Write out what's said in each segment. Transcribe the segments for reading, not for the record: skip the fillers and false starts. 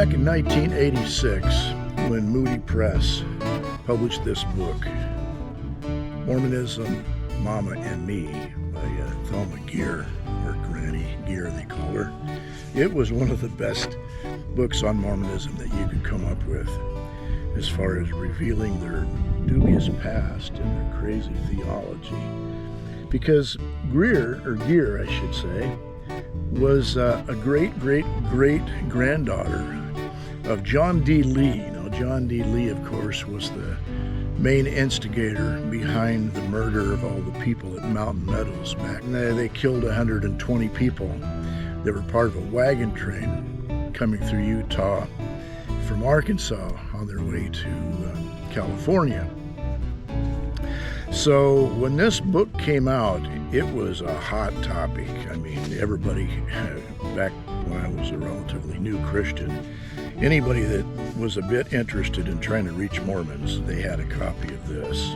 Back in 1986, when Moody Press published this book, Mormonism, Mamma and Me, by Thelma Geer, or Granny Geer they call her, it was one of the best books on Mormonism that you could come up with, as far as revealing their dubious past and their crazy theology. Because Geer, I should say, was a great-great-great-granddaughter of John D. Lee. Now, John D. Lee, of course, was the main instigator behind the murder of all the people at Mountain Meadows back then. They killed 120 people that were part of a wagon train coming through Utah from Arkansas on their way to California. So when this book came out, it was a hot topic. I mean, everybody, back when I was a relatively new Christian, anybody that was a bit interested in trying to reach Mormons, they had a copy of this.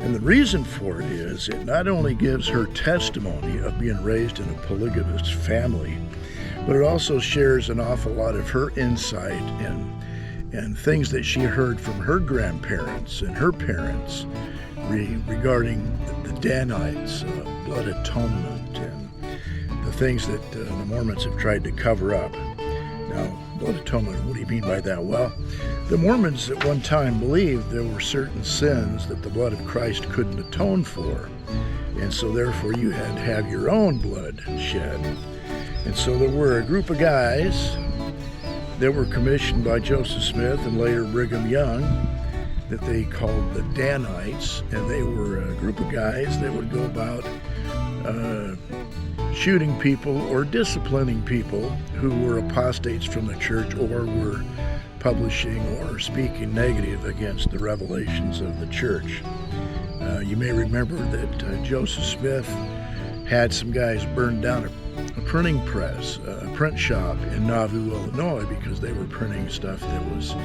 And the reason for it is it not only gives her testimony of being raised in a polygamous family, but it also shares an awful lot of her insight and things that she heard from her grandparents and her parents regarding the Danites, blood atonement, and the things that the Mormons have tried to cover up. Now, blood atonement, what do you mean by that? Well, the Mormons at one time believed there were certain sins that the blood of Christ couldn't atone for, and so therefore you had to have your own blood shed. And so there were a group of guys that were commissioned by Joseph Smith and later Brigham Young that they called the Danites, and they were a group of guys that would go about shooting people or disciplining people who were apostates from the church or were publishing or speaking negative against the revelations of the church. You may remember that Joseph Smith had some guys burn down a printing press, a print shop in Nauvoo, Illinois, because they were printing stuff that was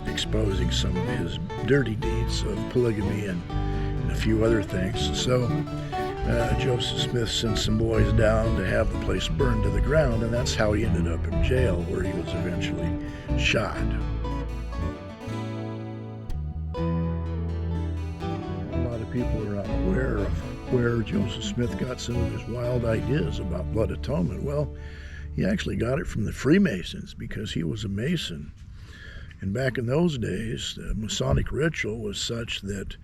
exposing some of his dirty deeds of polygamy and a few other things. So Joseph Smith sent some boys down to have the place burned to the ground, and that's how he ended up in jail, where he was eventually shot. A lot of people are unaware of where Joseph Smith got some of his wild ideas about blood atonement. Well, he actually got it from the Freemasons, because he was a Mason. And back in those days, the Masonic ritual was such that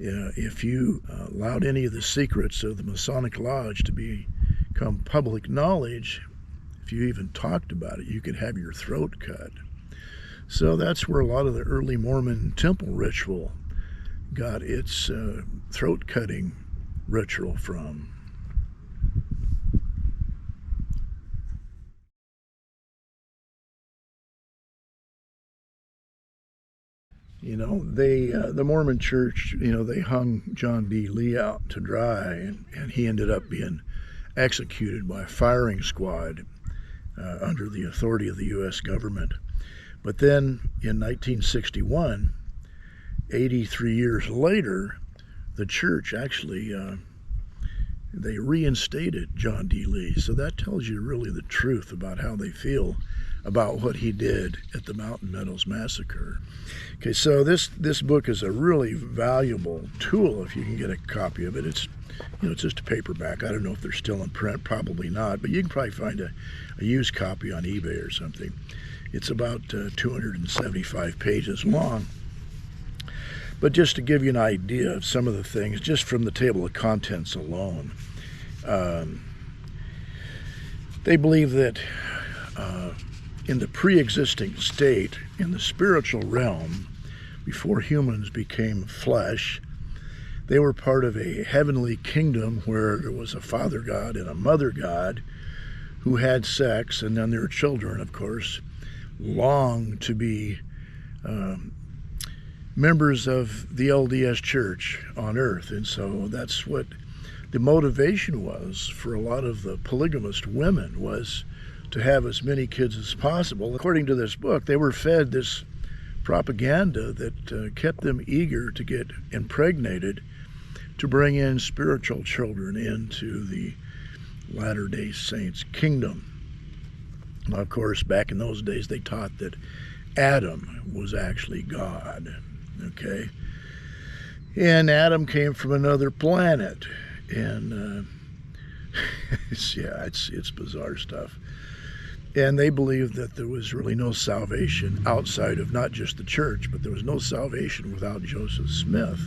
if you allowed any of the secrets of the Masonic Lodge to become public knowledge, if you even talked about it, you could have your throat cut. So that's where a lot of the early Mormon temple ritual got its throat-cutting ritual from. You know, the Mormon Church, they hung John D. Lee out to dry, and he ended up being executed by a firing squad under the authority of the U.S. government. But then in 1961, 83 years later, the church actually, they reinstated John D. Lee. So that tells you really the truth about how they feel about what he did at the Mountain Meadows Massacre. Okay, so this book is a really valuable tool if you can get a copy of it. It's it's just a paperback. I don't know if they're still in print, probably not, but you can probably find a used copy on eBay or something. It's about 275 pages long. But just to give you an idea of some of the things, just from the table of contents alone, they believe that in the pre-existing state, in the spiritual realm, before humans became flesh, they were part of a heavenly kingdom where there was a father god and a mother god who had sex, and then their children, of course, longed to be members of the LDS Church on earth. And so that's what the motivation was for a lot of the polygamist women, was to have as many kids as possible. According to this book, they were fed this propaganda that kept them eager to get impregnated to bring in spiritual children into the Latter-day Saints' kingdom. Now, of course, back in those days, they taught that Adam was actually God, okay? And Adam came from another planet, and it's bizarre stuff. And they believed that there was really no salvation outside of not just the church, but there was no salvation without Joseph Smith.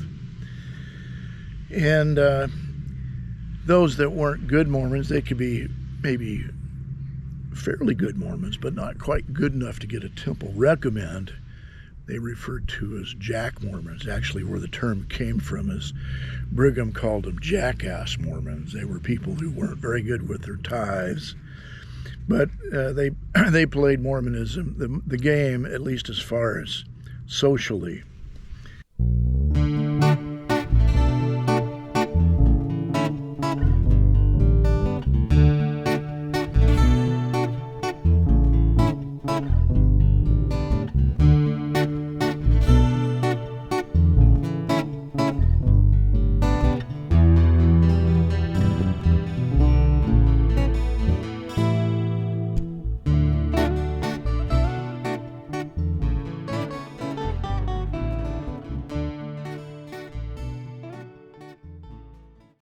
And those that weren't good Mormons, they could be maybe fairly good Mormons, but not quite good enough to get a temple recommend. They referred to as Jack Mormons. Actually, where the term came from is Brigham called them jackass Mormons. They were people who weren't very good with their tithes, but they played Mormonism, the game, at least as far as socially.